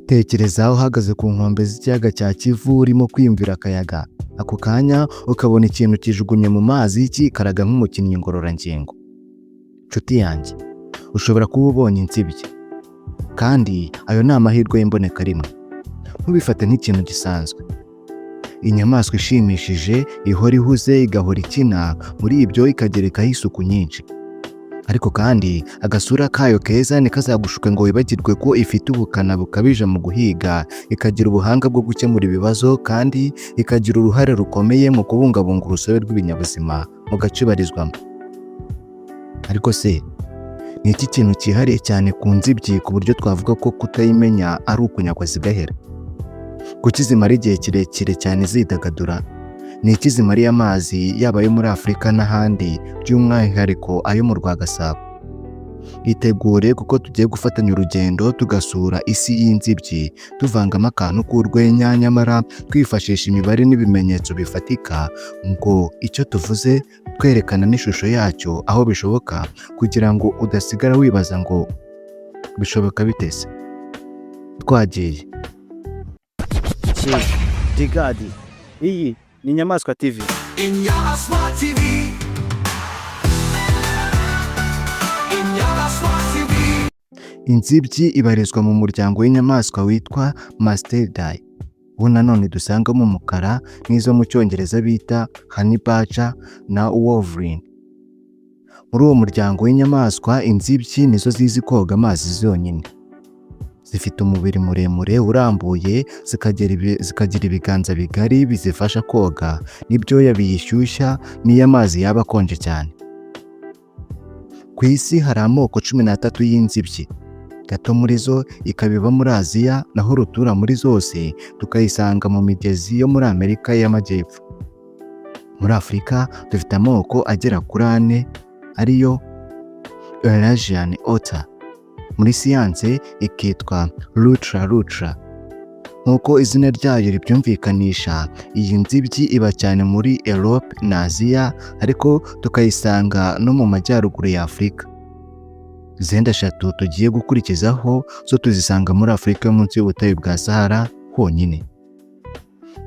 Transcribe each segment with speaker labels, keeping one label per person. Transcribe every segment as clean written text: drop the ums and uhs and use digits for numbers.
Speaker 1: Tekereza uhagaze ku nkombe z'ikiyaga cya Kivu urimo kwiyumvira akayaga, ako kanya ukabona ikintu kijugunye mu mazi kikaraga nk'umukinnyi ngororangingo. Nshuti yanjye, ushobora kuba ubonye insibye, kandi ayo ni amahirwe y'imboneka rimwe. Ntubifate nk'ikintu gisanzwe. Inyamaswa ishimishije ihora ihuze igahora ikina, muri ibyo ikagerekaho isuku nyinshi. Ariko kandi agasura kayo keza ntikazagushuke ngo wibagirwe ko ifite ubukana bukabije mu guhiga, ikagira ubuhanga bwo gukemura ibibazo, kandi ikagira uruhare rukomeye mu kubungabunga urusobe rw'ibinyabuzima mu gace ibarizwamo. Ariko se, ni iki kintu cyihariye cyane ku nzibyi ku buryo twavuga ko kutayimenya ari ukunyagwa zigahera? Kuki zimara igihe kirekire cyane zidagadura? Ni iki zimariye amazi, yaba ayo muri Afurika n'ahandi, by'umwihariko ayo mu Rwagasabo? Itegure, kuko tugiye gufatanya urugendo tugasura isi y'inzibyi, tuvangamo akantu k'urwenya, nyamara twifashisha imibare n'ibimenyetso bifatika ngo icyo tuvuze twerekana n'ishusho yacyo aho bishoboka, kugira ngo udasigara wibaza ngo bishoboka bite se? Twagiye.
Speaker 2: Digadi, iyi ni Inyamaswa TV.
Speaker 3: Inyamaswa TV. Inyamaswa TV.
Speaker 1: Inzibyi ibarizwa mu muryango w'inyamaswa witwa Masteridae. Ubu nanone dusangamo umukara n'izo mu Cyongereza bita Honey Badger na Wolverine. Muri uwo muryango w'inyamaswa, inzibyi nizo zizi koga amazi zonyine. Zifite umubiri muremure urambuye, zikagira ibiganza bigari bizifasha koga, n'ibyoya biyishyushya n'iyo amazi yaba akonje cyane. Ku isi hari amoko 13 y'inzibyi. Gato muri zo ikaba iba muri Aziya, naho rutura muri zose tukayisanga mu migezi yo muri Amerika y'Amajyepfo. Muri Afurika dufite amoko agera kuri 4, ariyo Eurasian Otter. Muri siyanse ikitwa Lutra. Nk'uko izina ryayo ribyumvikanisha, iyi nzibyi iba cyane muri Europe na Aziya, ariko tukayisanga no mu majyaruguru ya Afurika. Izindi 3 tugiye gukurikizaho zo tuzisanga muri Afurika yo munsi y'ubutayu bwa Sahara honyine.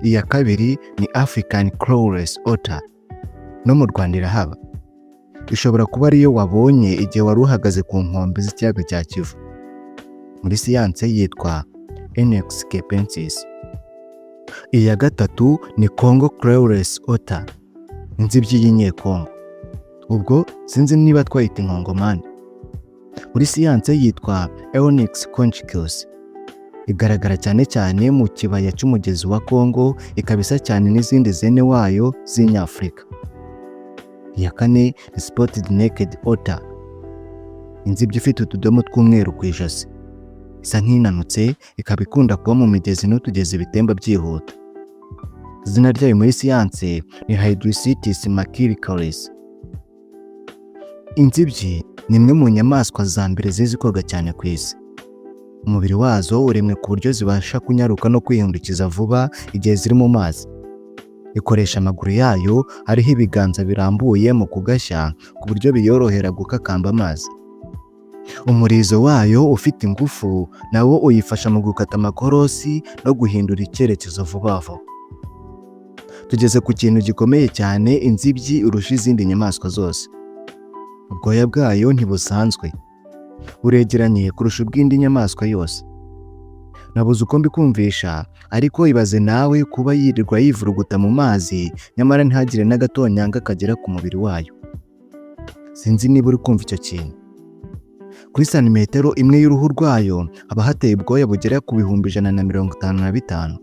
Speaker 1: Iya kabiri ni African Clawless Otter, no mu Rwanda irahaba. Ishobora kuba ariyo wabonye igihe wari uhagaze ku nkombe z'ikiyaga cya Kivu. Muri siyanse yitwa Enex capensis. Iya gatatu ni Congo Clawless Otter, inzibyi y'inyekongo. Ubwo sinzi niba twayita inkongomani. Muri siyanse yitwa Eonyx conchicus. Igaragara cyane cyane mu kibaya cy'umugezi wa Congo, ikabisa cyane n'izindi zene wayo z'inyafurika. Iya kane ni Spotted Naked Otter, inzibyi ifite utudomo tw'umweru ku ijosi. Isa nk'inanutse, ikaba ikunda kuba mu migezi n'utugezi bitemba byihuta. Izina ryayo muri siyanse ni Hydrocetus machylicallis. Inzibyi ni imwe mu nyamaswa za mbere zizi koga cyane ku isi. Umubiri wazo uremwe ku buryo zibasha kunyaruka no kwihindukiza vuba igihe ziri mu mazi. Ikoresha amaguru yayo ariho ibiganza birambuye mu kugashya, ku buryo biyorohera gukakamba amazi. Umurizo wayo ufite ingufu nawo uyifasha mu gukata amakorosi no guhindura icyerekezo vuba vuba. Tugeze ku kintu gikomeye cyane inzibyi irusha izindi nyamaswa zose. Ubwoya bwayo ntibusanzwe, buregeranye kurusha ubw'indi nyamaswa yose. Nabuze uko mbikumvisha, ariko ibaze nawe kuba yirirwa yivuruguta mu mazi, nyamara ntihagire n'agatonyanga kagera ku mubiri wayo. Sinzi niba uri kumva icyo kintu. Kuri santimetero imwe y'uruhu rwayo haba hateye ubwoya bugera ku 155.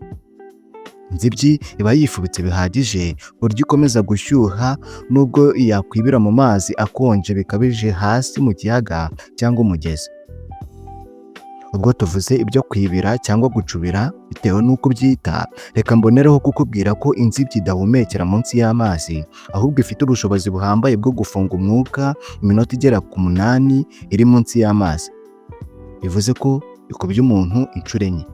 Speaker 1: Inzibyi iba yifubitse bihagije buryo ikomeza gushyuha nubwo yakwibira mu mazi akonje bikabije hasi mu kiyaga cyangwa umugezi. Ubwo tuvuze ibyo kwibira cyangwa gucubira bitewe n'uko byita, reka mbonereho kukubwira ko inzibyi idahumekera munsi y'amazi, ahubwo ifite ubushobozi buhambaye bwo gufunga umwuka iminota igera ku 8 iri munsi y'amazi. Bivuze ko ikubye umuntu inshuro 4.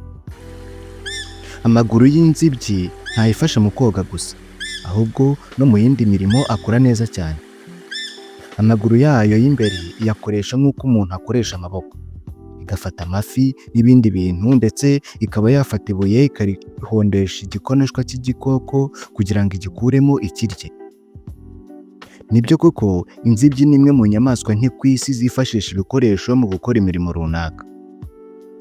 Speaker 1: Amaguru y'inzibyi ntayifasha mu koga gusa, ahubwo no mu yindi mirimo akora neza cyane. Amaguru yayo y'imbere iyakoresha nk'uko umuntu akoresha amaboko. igafata amafi n'ibindi bintu, ndetse ikaba yafata ibuye ikarihondesha igikonoshwa cy'igikoko kugira ngo igikuremo ikirye. Nibyo koko inzibyi ni imwe mu nyamaswa nke ku isi zifashisha ibikoresho mu gukora imirimo runaka.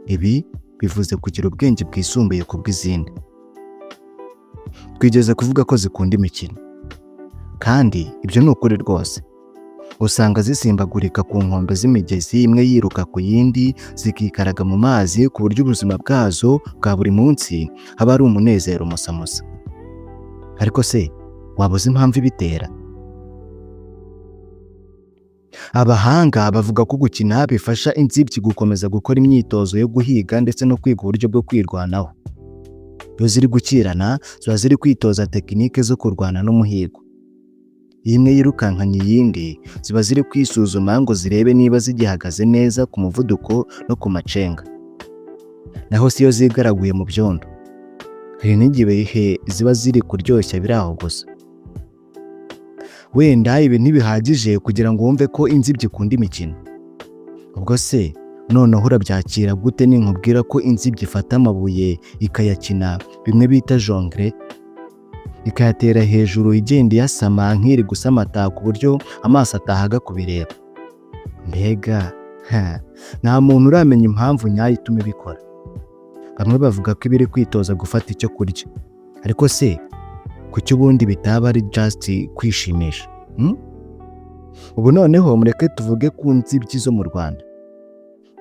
Speaker 1: Ibi bivuze kugira ubwenge bwisumbuye ku bw'izindi. Twigeze kuvuga ko zikunda imikino, kandi ibyo ni ukuri rwose. Usanga zisimbagurika ku nkombe z'imigezi, imwe yiruka ku yindi, zikikaraga mu mazi ku buryo ubuzima bwazo bwa buri munsi haba ari umunezero musamusa. Ariko se waba uzi impamvu ibitera? Abahanga bavuga ko gukina bifasha inzibyi gukomeza gukora imyitozo yo guhiga ndetse no kwiga uburyo bwo kwirwanaho. Iyo ziri gukirana ziba ziri kwitoza tekinike zo kurwana n'umuhigo. Iyo imwe yirukankanye iyindi, ziba ziri kwisuzuma ngo zirebe niba zigihagaze neza ku muvuduko no ku macenga. Naho si iyo zigaraguye mu byondo, hari n'igihe ziba ziri kuryoshya biri aho gusa. Wenda ibi ntibihagije kugira ngo wumve ko inzibyi ikunda imikino. Ubwo se noneho urabyakira gute ninkubwira ko inzibyi ifata amabuye ikayakina, bimwe bita jongle, ikayatera hejuru igenda iyasama nk'iri gusamata ku buryo amaso atahaga kubireba? Mbega nta muntu uramenya impamvu nyayo ituma ibikora. Bamwe bavuga ko ibiri kwitoza gufata icyo kurya, ariko se kuki ubundi bitaba ari just kwishimisha? Ubu noneho mureke tuvuge ku nzibyi zo mu Rwanda.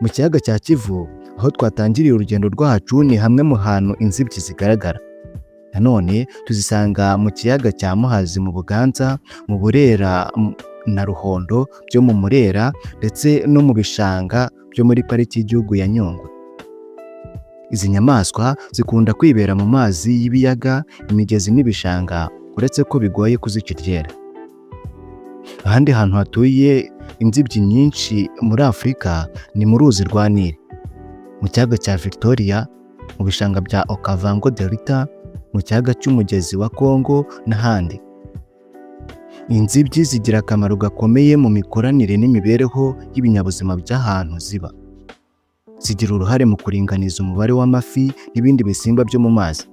Speaker 1: Mu kiyaga cya Kivu, aho twatangiriye urugendo rwacu, ni hamwe mu hantu inzibyi zigaragara. Nanone tuzisanga mu kiyaga cya Muhazi mu Buganza, mu Burera na Ruhondo byo mu Murera, ndetse no mu bishanga byo muri pariki y'igihugu ya Nyungwe. Izi nyamaswa zikunda kwibera mu mazi y'ibiyaga, imigezi n'ibishanga, uretse ko bigoye kuzikiryera. Ahandi hantu hatuye inzibyi nyinshi muri Afurika ni mu ruzi rwa Nile, mu kiyaga cya Victoria, mu bishanga bya Okavango Delta, mu kiyaga cy'umugezi wa Congo n'ahandi. Inzibyi zigira akamaro gakomeye mu mikoranire n'imibereho y'ibinyabuzima by'ahantu ziba. Zigira uruhare mu kuringaniza umubare w'amafi n'ibindi bisimba byo mu mazi.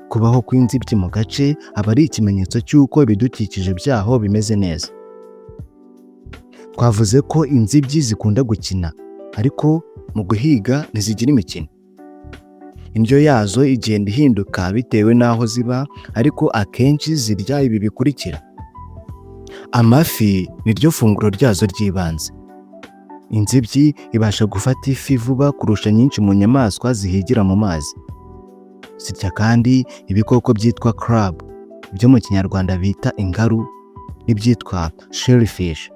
Speaker 1: Kubaho kw'inzibyi mu gace aba ari ikimenyetso cy'uko ibidukikije byaho bimeze neza. Twavuze ko inzibyi zikunda gukina, ariko mu guhiga ntizigira imikino. Indyo yazo igenda ihinduka bitewe n'aho ziba, ariko akenshi zirya ibi bikurikira. Amafi ni ryo funguro ryazo ry'ibanze. Inzibyi ibasha gufata ifi vuba kurusha nyinshi mu nyamaswa zihigira mu mazi. Zirya kandi ibikoko byitwa crab, byo mu Kinyarwanda bita ingaru, n'ibyitwa shellfish.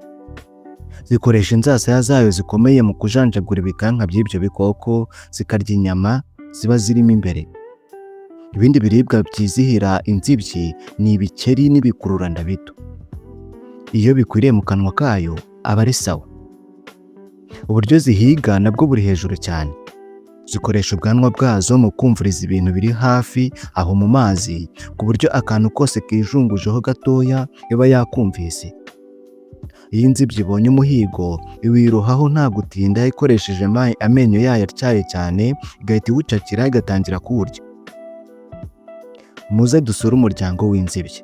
Speaker 1: Zikoresha inzasaya zayo zikomeye mu kujanjagura ibikanka by'ibyo bikoko, zikarya inyama ziba zirimo imbere. Ibindi biribwa byizihira inzibyi ni ibikeri n'ibikururanda bito. Iyo bikwiriye mu kanwa kayo aba ari sawa. Uburyo zihiga nabwo buri hejuru cyane. Zikoresha ubwanwa bwazo mu kumviriza ibintu biri hafi aho mu mazi, ku buryo akantu kose kijungujeho gatoya iba yakumvise. Iyo inzibyi ibonye umuhigo, iwiruhaho nta gutinda, ikoresheje amenyo yayo atyaye cyane, igahita iwucakira igatangira kuwurya. Muze dusure umuryango w'inzibyi.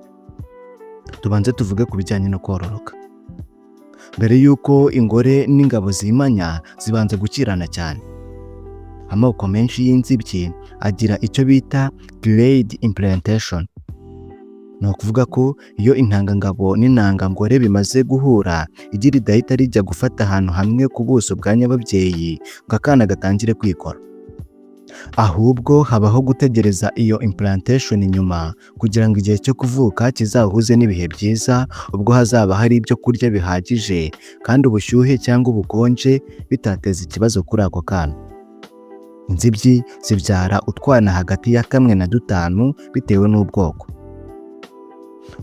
Speaker 1: Tubanze tuvuge ku bijyanye no kororoka. Mbere y'uko ingore n'ingabo zimanya, zibanza gukirana cyane. Amoko menshi y'inzibyi agira icyo bita delayed implantation. Ni ukuvuga ko iyo intangangabo n'intangangore bimaze guhura, igi ridahita rijya gufata ahantu hamwe ku buso bwa nyababyeyi ngo akana gatangire kwikora. Ahubwo habaho gutegereza iyo implantation inyuma, kugira ngo igihe cyo kuvuka kizahuze n'ibihe byiza, ubwo hazaba hari ibyo kurya bihagije kandi ubushyuhe cyangwa ubukonje bitateza ikibazo kuri ako kana. Inzibyi zibyara utwana hagati ya 1 na 5 bitewe n'ubwoko.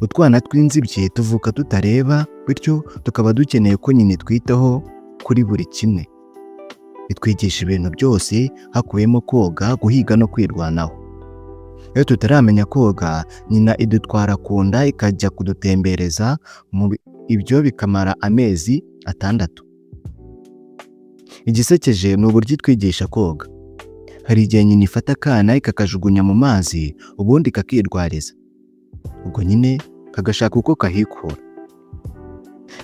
Speaker 1: Utwana tw'inzibyi tuvuka tutareba, bityo tukaba dukeneye ko nyina twitaho kuri buri kimwe. Itwigisha ibintu byose, hakubiyemo koga, guhiga no kwirwanaho. Iyo tutaramenya koga, nyina idutwara ku nda ikajya kudutembereza, ibyo bikamara amezi 6. Igisekeje ni uburyo itwigisha koga. Hari igihe nyina ifata akana ikakajugunya mu mazi ubundi kakirwariza, ubwo nyine kagashaka uko kahikura.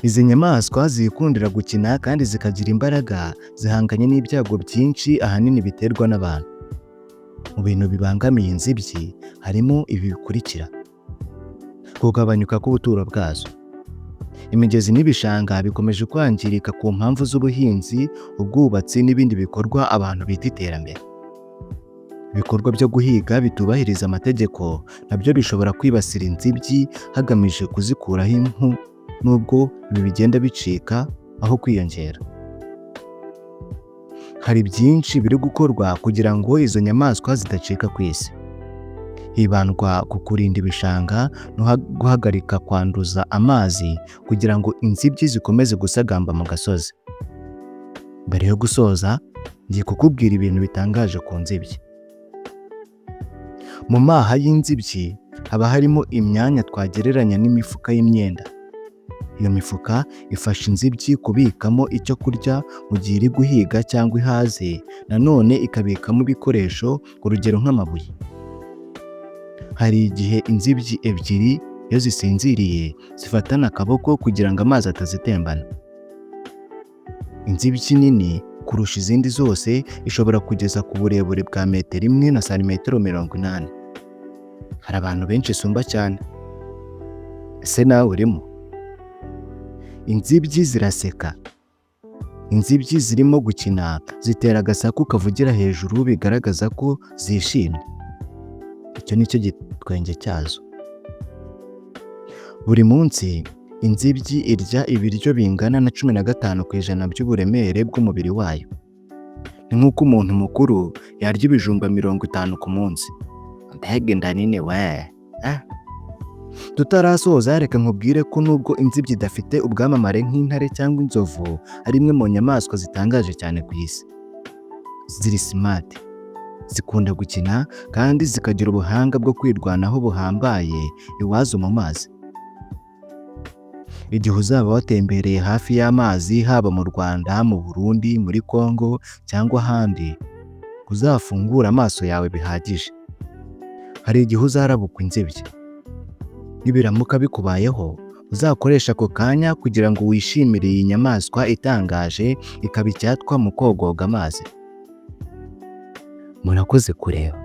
Speaker 1: Izi nyamaswa zikundira gukina kandi zikagira imbaraga, zihanganye n'ibyago byinshi ahanini biterwa n'abantu. Mu bintu bibangamiye inzibyi harimo ibi bikurikira: kugabanyuka k'ubuturo bwazo. Imigezi n'ibishanga bikomeje kwangirika ku mpamvu z'ubuhinzi, ubwubatsi n'ibindi bikorwa abantu bita iterambere. Ibikorwa byo guhiga bitubahiriza amategeko nabyo bishobora kwibasira inzibyi hagamije kuzikuraho impu, nubwo ibi bigenda bicika aho kwiyongera. Hari byinshi biri gukorwa kugira ngo izo nyamaswa zidacika ku isi. Hibandwa ku kurinda ibishanga no guhagarika kwanduza amazi kugira ngo inzibyi zikomeze gusagamba mu gasozi. Mbere yo gusoza, ngiye kukubwira ibintu bitangaje ku nzibyi. Mu maha y'inzibyi haba harimo imyanya twagereranya n'imifuka y'imyenda. Iyo mifuka ifasha inzibyi kubikamo icyo kurya mu gihe iri guhiga cyangwa ihaze, nanone ikabikamo ibikoresho, urugero nk'amabuye. Hari igihe inzibyi ebyiri iyo zisinziriye zifatana akaboko kugira ngo amazi atazitembana. Inzibyi nini kurusha izindi zose ishobora kugeza ku burebure bwa metero 1 na santimetero 80. Hari abantu benshi isumba cyane. Ese nawe urimo? Inzibyi ziraseka. Inzibyi zirimo gukina zitera agasaku kavugira hejuru bigaragaza ko zishimye. Icyo nicyo gitwenge cyazo. Buri munsi inzibyi irya ibiryo bingana na 15% by'uburemere bw'umubiri wayo. Ni nk'uko umuntu mukuru yarya ibijumba 50 ku munsi. Mbega inda nini we! Tutarasoza reka nkubwire ko nubwo inzibyi idafite ubwamamare nk'intare cyangwa inzovu, ari imwe mu nyamaswa zitangaje cyane ku isi. Ziri smart, zikunda gukina kandi zikagira ubuhanga bwo kwirwanaho buhambaye iwazo mu mazi. Igihe uzaba watembereye hafi y'amazi, haba mu Rwanda, mu Burundi, muri Congo cyangwa ahandi, uzafungura amaso yawe bihagije. Hari igihe uzarabukwa inzibyi. Nibiramuka bikubayeho, uzakoresha ako kanya kugira ngo wishimire iyi nyamaswa itangaje, ikaba icyatwa mu kogoga amazi. Murakoze kureba.